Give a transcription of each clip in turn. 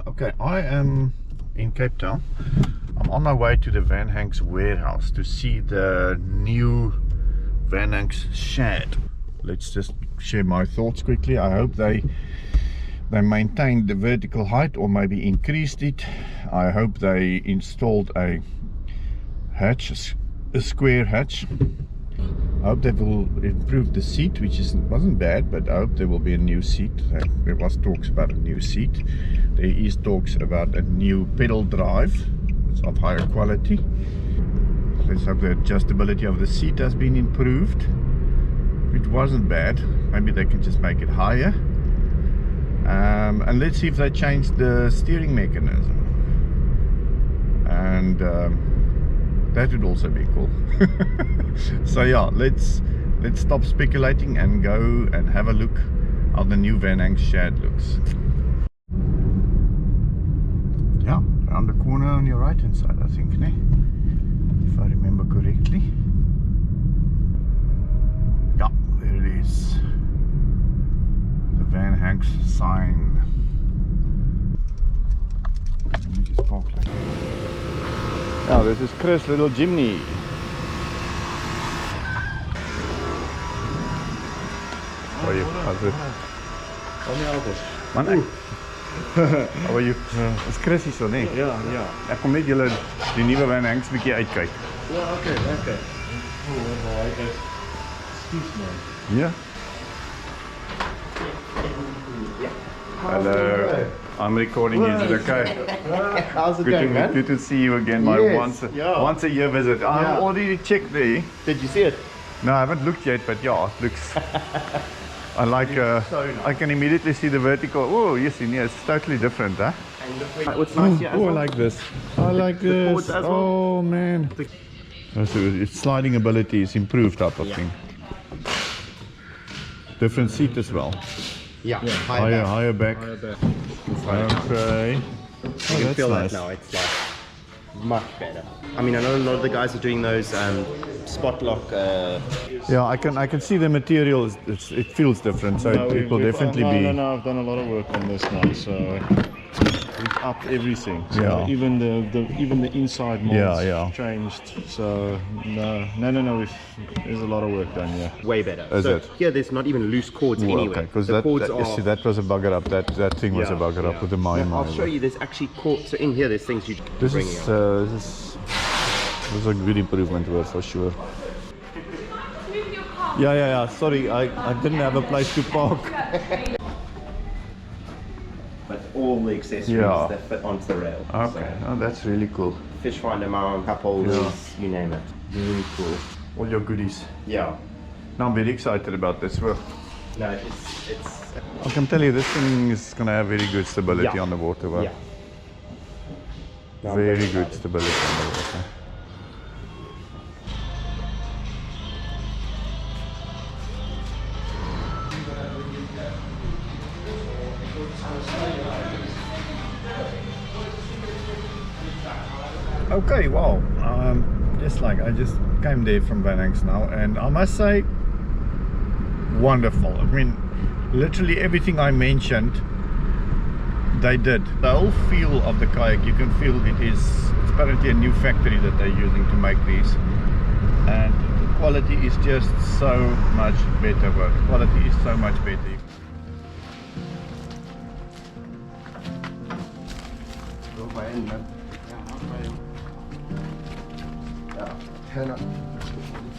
Okay, I am in Cape Town. I'm on my way to the Vanhunks warehouse to see the new Vanhunks Shad. Let's just share my thoughts quickly. I hope they maintained the vertical height or maybe increased it. I hope they installed a hatch, a square hatch. I hope they will improve the seat, which wasn't bad, but I hope there will be a new seat. There was talks about a new seat. There is talks about a new pedal drive. It's of higher quality. Let's hope the adjustability of the seat has been improved. It wasn't bad. Maybe they can just make it higher. And let's see if they change the steering mechanism. And that would also be cool. So yeah, let's stop speculating and go and have a look how the new Vanhunks Shad looks. Yeah, around the corner on your right hand side, I think, ne? If I remember correctly. Yeah, there it is. The Vanhunks sign. Let me just park like that. Now this is Chris' little Jimny. How are you? How's it? Man, how are you? Dis Chris hier so, nee? Ja. Ek kom net julle die nuwe Vanhunks bietjie uitkyk. Ja, okay. Oh, excuse me. Yeah. Hello. I'm recording you. Is it okay? How's it going, man? Good to see you again. My Yes, once a year visit. I'm already checked there. Did you see it? No, I haven't looked yet, but yeah, it looks. I like. So nice. I can immediately see the vertical. Oh, yes, it's totally different, huh? What's nice here? Oh, I like this. I like this. cords as well. Oh man. So its sliding ability is improved type of thing. Different seat as well. Yeah, Higher back. Okay. You can feel that now. It's like much better. I mean, I know a lot of the guys are doing those spot lock. Yeah, I can see the material. It feels different, so it will definitely be. No, I've done a lot of work on this now, so we've upped everything. So Yeah. even the inside molds Yeah. changed. So no. There's a lot of work done. Yeah. Way better. Is so it? Here, there's not even loose cords Well, anywhere. okay, because the cords you see, that was a bugger up. That thing was a bugger up with the mine. I'll show you. There's actually cords. So in here, there's things you This bring is out. this is a good improvement word for sure. Yeah. Sorry, I didn't have a place to park. But all the accessories Yeah. that fit onto the rail. Okay, oh, that's really cool. So, fish finder mount, cup holders, you name it. Very cool. All your goodies. Yeah. Now I'm very excited about this. Well, No, it's. I can tell you this thing is going to have very good stability on the water. Well. Yeah. No, I'm Very excited. good stability on the water. Okay, wow. I just came there from Vanhunks now, and I must say, wonderful. I mean, literally everything I mentioned, they did. The whole feel of the kayak, you can feel it's apparently a new factory that they're using to make these, and the quality is just so much better. Quality is so much better. Go by in, man. Turn up.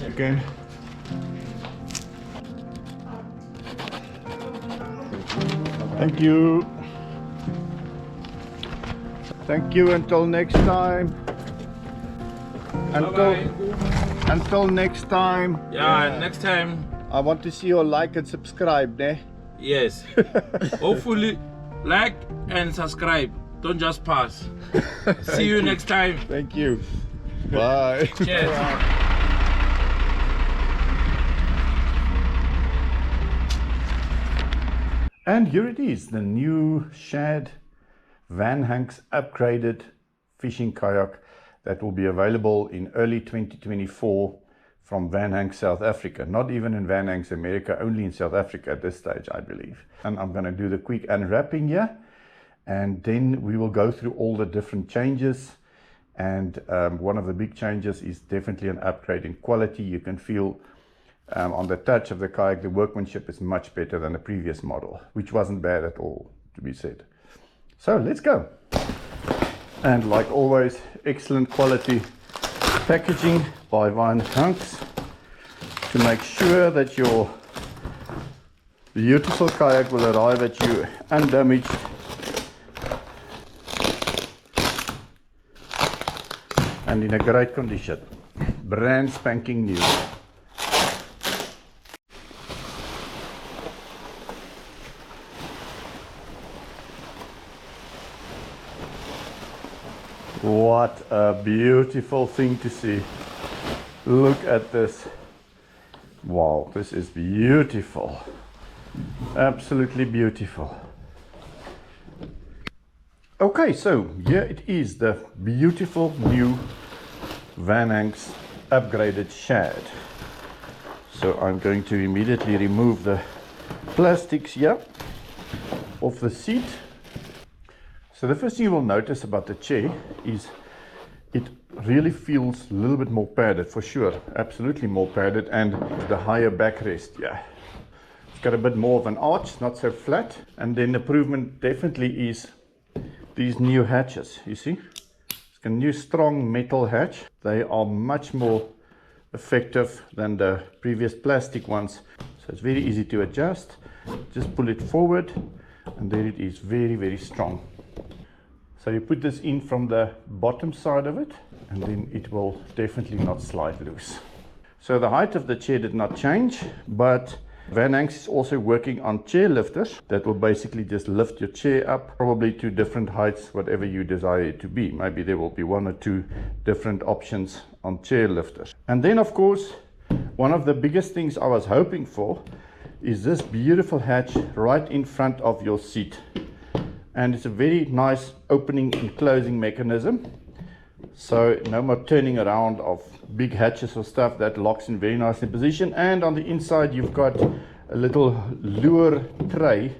Again. Thank you. Thank you. Until next time. Until next time. Yeah, next time. I want to see you like and subscribe, ne? Yes. Hopefully, like and subscribe. Don't just pass. See you next time. Thank you. Bye. Cheers. And here it is, the new Shad Vanhunks upgraded fishing kayak that will be available in early 2024 from Vanhunks South Africa. Not even in Vanhunks America, only in South Africa at this stage, I believe. And I'm going to do the quick unwrapping here and then we will go through all the different changes. And one of the big changes is definitely an upgrade in quality. You can feel on the touch of the kayak, the workmanship is much better than the previous model, which wasn't bad at all, to be said. So let's go. And like always, excellent quality packaging by Vanhunks to make sure that your beautiful kayak will arrive at you undamaged and in a great condition. Brand spanking new. What a beautiful thing to see. Look at this. Wow, this is beautiful. Absolutely beautiful. Okay, so here it is, the beautiful new Vanhunks upgraded Shad. So I'm going to immediately remove the plastics here off the seat. So the first thing you will notice about the chair is it really feels a little bit more padded, for sure, absolutely more padded, and the higher backrest, yeah. It's got a bit more of an arch, not so flat. And then the improvement definitely is these new hatches, you see. It's a new strong metal hatch. They are much more effective than the previous plastic ones. So it's very easy to adjust. Just pull it forward and there it is, very, very strong. So you put this in from the bottom side of it and then it will definitely not slide loose. So the height of the chair did not change, but Vanhunks is also working on chair lifters that will basically just lift your chair up, probably to different heights, whatever you desire it to be. Maybe there will be 1 or 2 different options on chair lifters. And then of course, one of the biggest things I was hoping for is this beautiful hatch right in front of your seat. And it's a very nice opening and closing mechanism. So no more turning around of big hatches or stuff. That locks in very nicely in position. And on the inside you've got a little lure tray.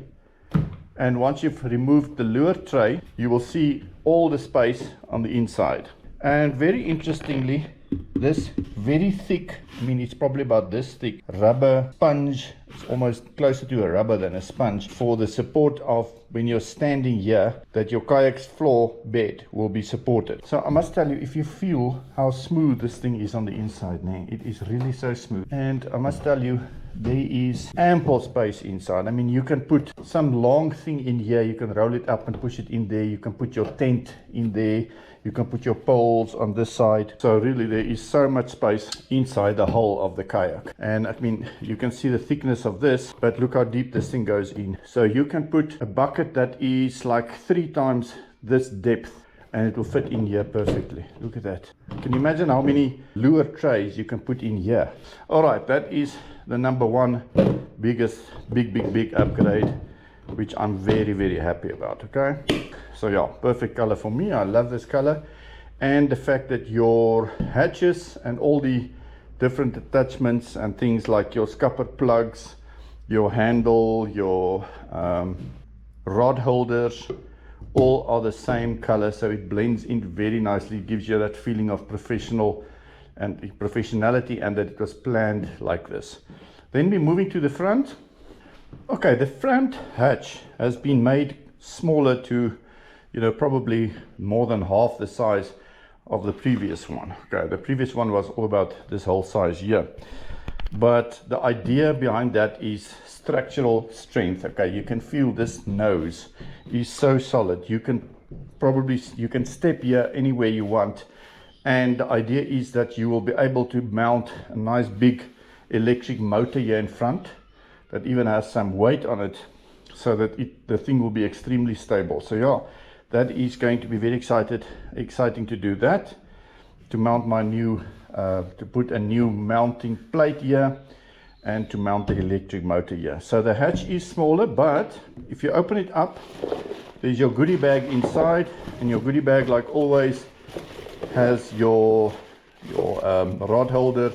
And once you've removed the lure tray, you will see all the space on the inside. And very interestingly, this very thick, I mean it's probably about this thick, rubber sponge, it's almost closer to a rubber than a sponge, for the support of when you're standing here, that your kayak's floor bed will be supported. So I must tell you, if you feel how smooth this thing is on the inside, man, it is really so smooth. And I must tell you, there is ample space inside. I mean, you can put some long thing in here, you can roll it up and push it in there, you can put your tent in there, you can put your poles on this side. So really there is so much space inside the hull of the kayak. And I mean, you can see the thickness of this, but look how deep this thing goes in. So you can put a bucket that is like 3 times this depth and it will fit in here perfectly. Look at that. Can you imagine how many lure trays you can put in here? All right, that is the number 1 biggest big upgrade, which I'm very, very happy about. Okay, so yeah, perfect color for me. I love this color, and the fact that your hatches and all the different attachments and things like your scupper plugs, your handle, your rod holders, all are the same color, so it blends in very nicely, gives you that feeling of professionality, and that it was planned like this. Then we're moving to the front. Okay, the front hatch has been made smaller to, you know, probably more than half the size of the previous one. Okay, the previous one was all about this whole size here, but the idea behind that is structural strength. Okay, you can feel this nose is so solid. You can step here anywhere you want, and the idea is that you will be able to mount a nice big electric motor here in front that even has some weight on it, so that the thing will be extremely stable. So yeah, that is going to be very exciting to do that, to mount my new to put a new mounting plate here and to mount the electric motor here. So the hatch is smaller, but if you open it up, there's your goodie bag inside, and your goodie bag, like always, has your rod holder.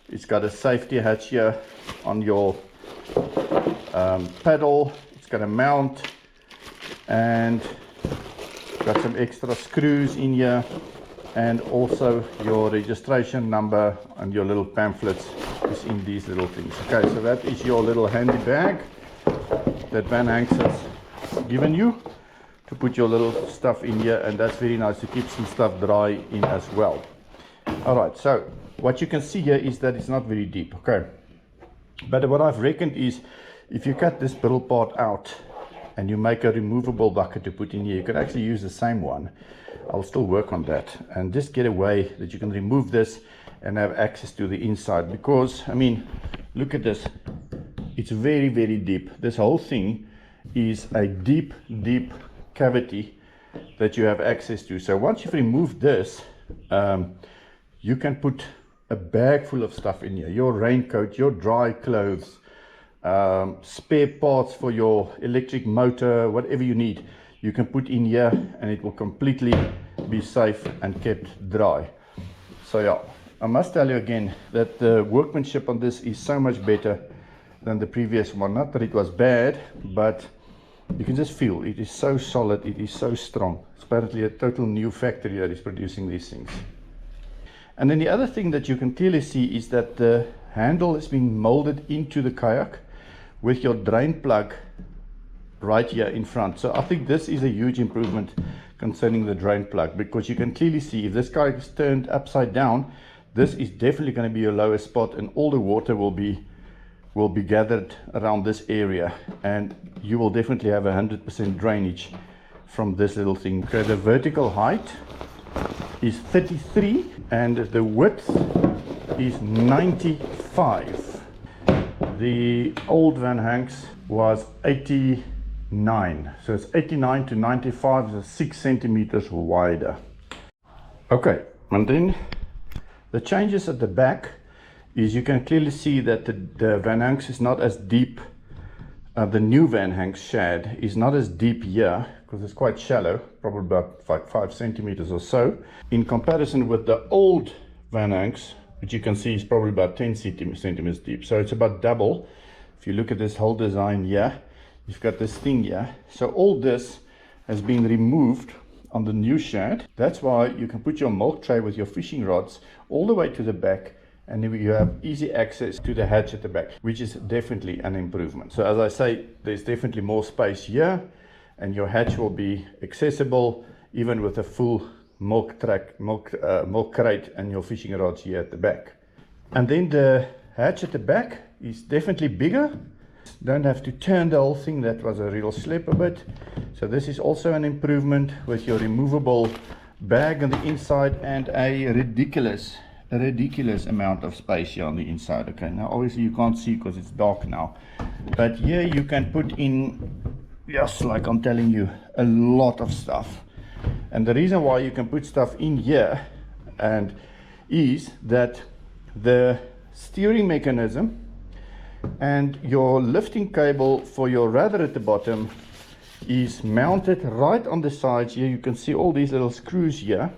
It's got a safety hatch here on your paddle. It's got a mount, and got some extra screws in here, and also your registration number and your little pamphlets is in these little things. Okay, so that is your little handy bag that Vanhunks has given you to put your little stuff in here, and that's very nice to keep some stuff dry in as well. Alright, so what you can see here is that it's not very deep, okay, but what I've reckoned is if you cut this middle part out and you make a removable bucket to put in here, you could actually use the same one. I'll still work on that and just get a way that you can remove this and have access to the inside, because I mean, look at this, it's very deep. This whole thing is a deep cavity that you have access to. So once you've removed this, you can put a bag full of stuff in here, your raincoat, your dry clothes, spare parts for your electric motor, whatever you need, you can put in here and it will completely be safe and kept dry. So yeah, I must tell you again that the workmanship on this is so much better than the previous one. Not that it was bad, but you can just feel it is so solid, it is so strong. It's apparently a total new factory that is producing these things. And then the other thing that you can clearly see is that the handle is being molded into the kayak with your drain plug right here in front. So I think this is a huge improvement concerning the drain plug, because you can clearly see if this kayak is turned upside down, this is definitely going to be your lowest spot, and all the water will be gathered around this area, and you will definitely have 100% drainage from this little thing. Okay, the vertical height is 33 and the width is 95. The old Vanhunks was 89, so it's 89 to 95, so 6 centimeters wider. Okay, and then the changes at the back is you can clearly see that the Vanhunks is not as deep. The new Vanhunks Shad is not as deep here because it's quite shallow, probably about 5 centimeters or so, in comparison with the old Vanhunks, which you can see is probably about 10 centimeters deep. So it's about double. If you look at this whole design here, you've got this thing here. So all this has been removed on the new Shad. That's why you can put your milk tray with your fishing rods all the way to the back, and then you have easy access to the hatch at the back, which is definitely an improvement. So as I say, there's definitely more space here, and your hatch will be accessible even with a full milk crate and your fishing rods here at the back. And then the hatch at the back is definitely bigger. Don't have to turn the whole thing. That was a real slip a bit. So this is also an improvement with your removable bag on the inside and a ridiculous amount of space here on the inside. Okay, now obviously you can't see because it's dark now, but here you can put in, just like I'm telling you, a lot of stuff. And the reason why you can put stuff in here and is that the steering mechanism and your lifting cable for your rudder at the bottom is mounted right on the sides here. You can see all these little screws here.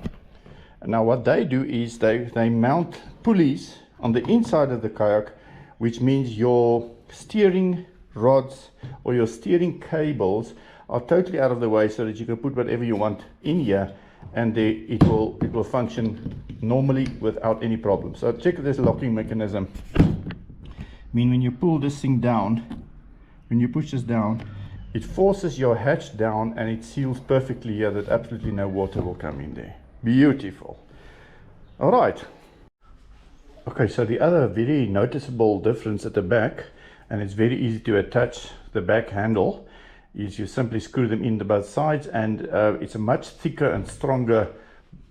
And now what they do is they mount pulleys on the inside of the kayak, which means your steering rods or your steering cables are totally out of the way, so that you can put whatever you want in here, and it will function normally without any problem. So check this locking mechanism. I mean, when you pull this thing down, when you push this down, it forces your hatch down and it seals perfectly here that absolutely no water will come in there. Beautiful. All right. Okay, so the other very noticeable difference at the back, and it's very easy to attach the back handle, is you simply screw them in both sides, and it's a much thicker and stronger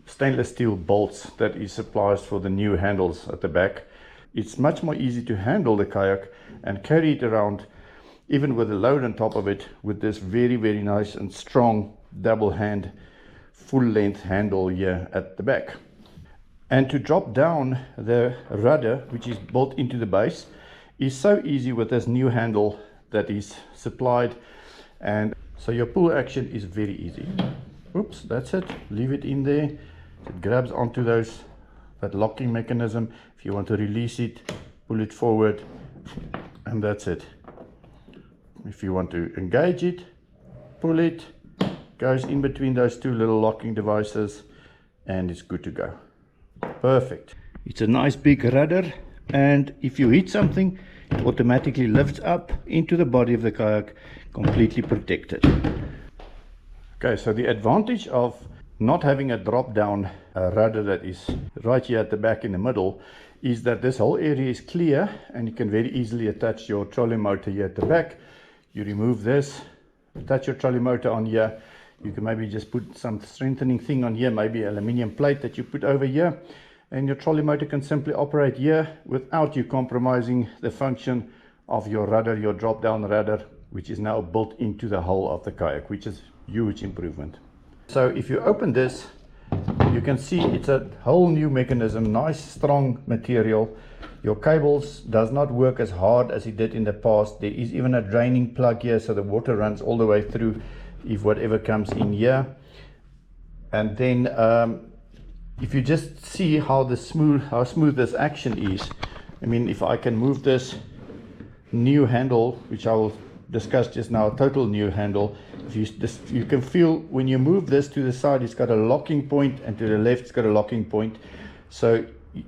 stainless steel bolts that is supplied for the new handles at the back. It's much more easy to handle the kayak and carry it around, even with a load on top of it, with this very nice and strong double hand full length handle here at the back. And to drop down the rudder, which is built into the base, is so easy with this new handle that is supplied. And so your pull action is very easy. Oops, that's it. Leave it in there. It grabs onto that locking mechanism. If you want to release it, pull it forward, and that's it. If you want to engage it, pull it, goes in between those two little locking devices, and it's good to go. Perfect. It's a nice big rudder, and if you hit something, it automatically lifts up into the body of the kayak, completely protected. Okay, so the advantage of not having a drop down rudder that is right here at the back in the middle is that this whole area is clear, and you can very easily attach your trolley motor here at the back. You remove this, attach your trolley motor on here. You can maybe just put some strengthening thing on here, maybe aluminium plate that you put over here, and your trolley motor can simply operate here without you compromising the function of your rudder, your drop down rudder, which is now built into the hull of the kayak, which is huge improvement. So if you open this, you can see it's a whole new mechanism, nice strong material. Your cables does not work as hard as it did in the past. There is even a draining plug here, so the water runs all the way through if whatever comes in here. And then if you just see how smooth this action is, I mean, if I can move this new handle, which I will discuss just now, a total new handle, if you can feel when you move this to the side, it's got a locking point, and to the left it's got a locking point. So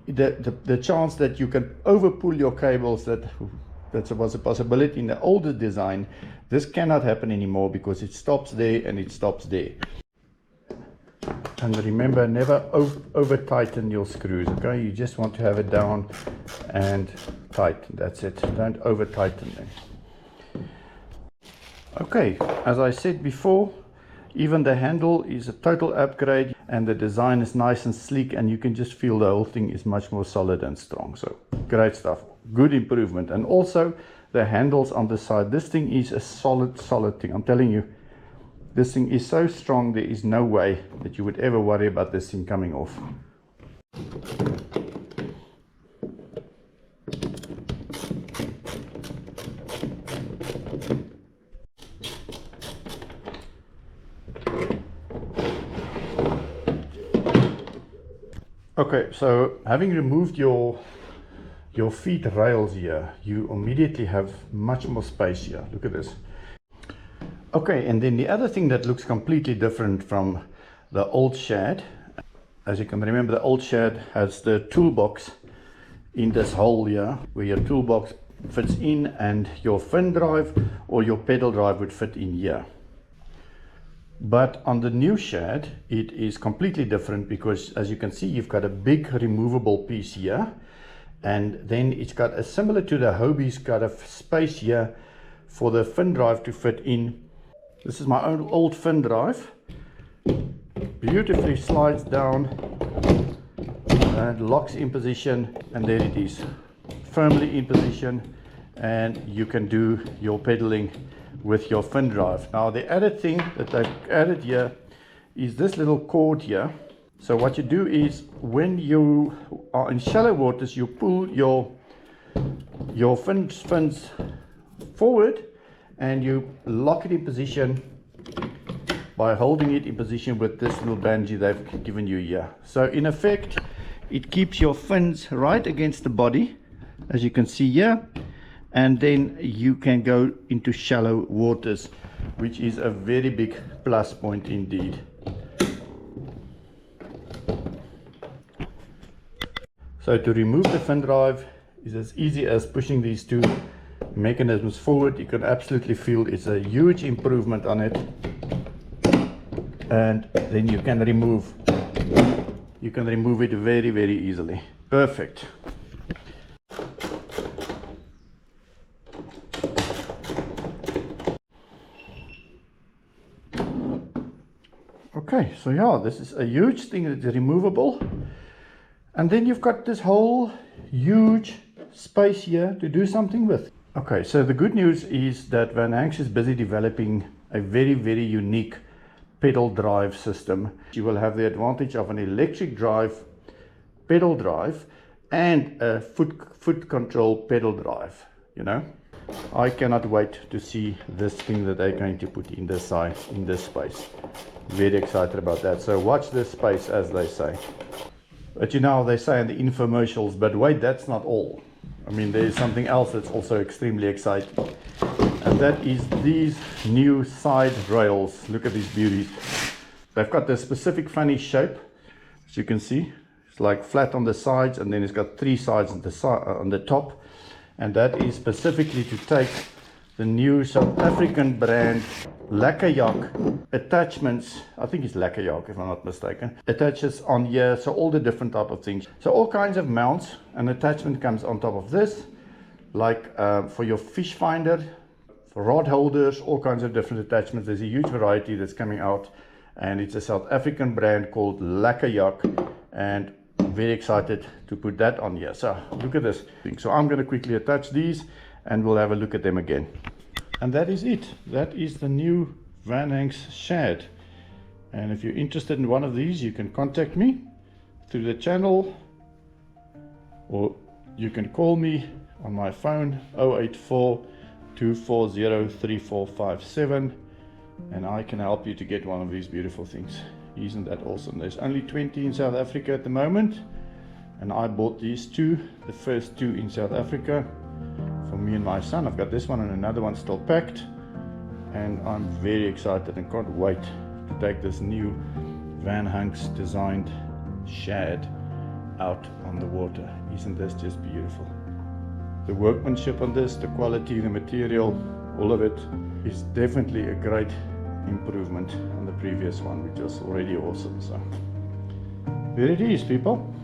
the chance that you can overpull your cables, that was a possibility in the older design, this cannot happen anymore because it stops there and it stops there. And remember, never over tighten your screws, okay? You just want to have it down and tight, that's it. Don't over tighten them. Okay, as I said before, even the handle is a total upgrade, and the design is nice and sleek, and you can just feel the whole thing is much more solid and strong. So great stuff, good improvement. And also the handles on the side, this thing is a solid thing. I'm telling you, this thing is so strong, there is no way that you would ever worry about this thing coming off. Okay, so having removed your feet rails here, you immediately have much more space here. Look at this. Okay, and then the other thing that looks completely different from the old Shad, as you can remember, the old Shad has the toolbox in this hole here, where your toolbox fits in, and your fin drive or your pedal drive would fit in here. But on the new Shad, it is completely different, because as you can see, you've got a big removable piece here, and then it's got a, similar to the Hobie's, got a space here for the fin drive to fit in. This is my own old fin drive, beautifully slides down and locks in position, and there it is, firmly in position, and you can do your pedaling with your fin drive. Now the added thing that they've added here is this little cord here. So what you do is, when you are in shallow waters, you pull your fins forward, and you lock it in position by holding it in position with this little bungee they've given you here. So in effect, it keeps your fins right against the body, as you can see here, and then you can go into shallow waters, which is a very big plus point indeed. So to remove the fin drive is as easy as pushing these two mechanisms forward. You can absolutely feel it's a huge improvement on it, and then you can remove it very, very easily. Perfect. Okay, so yeah, this is a huge thing that is removable, and then you've got this whole huge space here to do something with. Okay, so the good news is that Vanhunks is busy developing a very, very unique pedal drive system. You will have the advantage of an electric drive, pedal drive, and a foot control pedal drive, you know. I cannot wait to see this thing that they're going to put in this side, in this space. Very excited about that. So watch this space, as they say. But you know, they say in the infomercials, but wait, that's not all. I mean, there is something else that's also extremely exciting, and that is these new side rails. Look at these beauties. They've got this specific funny shape, as you can see. It's like flat on the sides, and then it's got 3 sides on the top, and that is specifically to take the new South African brand Lekkerjak attachments. I think it's Lekkerjak if I'm not mistaken. Attaches on here, so all the different type of things. So all kinds of mounts. An attachment comes on top of this, like for your fish finder, for rod holders, all kinds of different attachments. There's a huge variety that's coming out, and it's a South African brand called Lekkerjak, and I'm very excited to put that on here. So look at this thing. So I'm going to quickly attach these, and we'll have a look at them again. And that is it. That is the new Vanhunks Shad. And if you're interested in one of these, you can contact me through the channel, or you can call me on my phone 084 240 3457, and I can help you to get one of these beautiful things. Isn't that awesome? There's only 20 in South Africa at the moment, and I bought these 2, the first 2 in South Africa, for me and my son. I've got this one and another one still packed, and I'm very excited and can't wait to take this new Vanhunks designed Shad out on the water. Isn't this just beautiful? The workmanship on this, the quality, the material, all of it is definitely a great improvement on the previous one, which was already awesome. So there it is, people.